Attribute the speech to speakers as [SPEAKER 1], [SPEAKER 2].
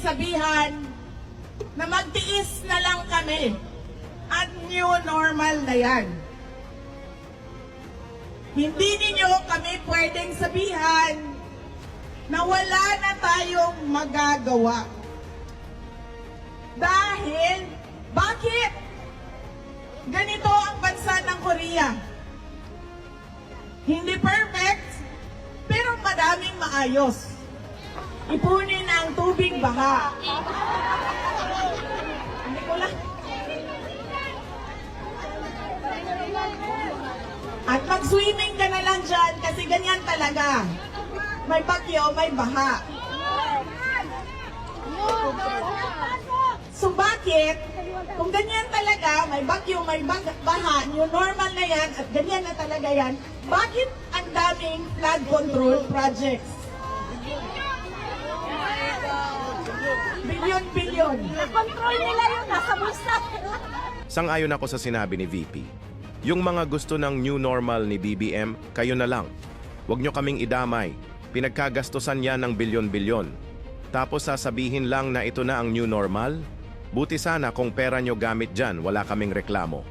[SPEAKER 1] sabihan na magtiis na lang kami at new normal na yan. Hindi ninyo kami pwedeng sabihan na wala na tayong magagawa. Dahil, bakit? Ganito ang bansa ng Korea. Hindi perfect, pero madaming maayos. Ipunin ang tubig baha. Hindi ko lang. At mag-swimming ka na lang dyan kasi ganyan talaga. May bagyo, may baha. So bakit? Kung ganyan talaga, may bagyo, may baha, new normal na yan, at ganyan na talaga yan, bakit ang daming flood control projects? Bilyon-bilyon.
[SPEAKER 2] Control nila yun, nasa bulsa.
[SPEAKER 3] Sang-ayon ako sa sinabi ni VP. Yung mga gusto ng new normal ni BBM, kayo na lang. Huwag nyo kaming idamay. Pinagkagastusan yan ng bilyon-bilyon. Tapos sasabihin lang na ito na ang new normal? Buti sana kung pera nyo gamit dyan, wala kaming reklamo.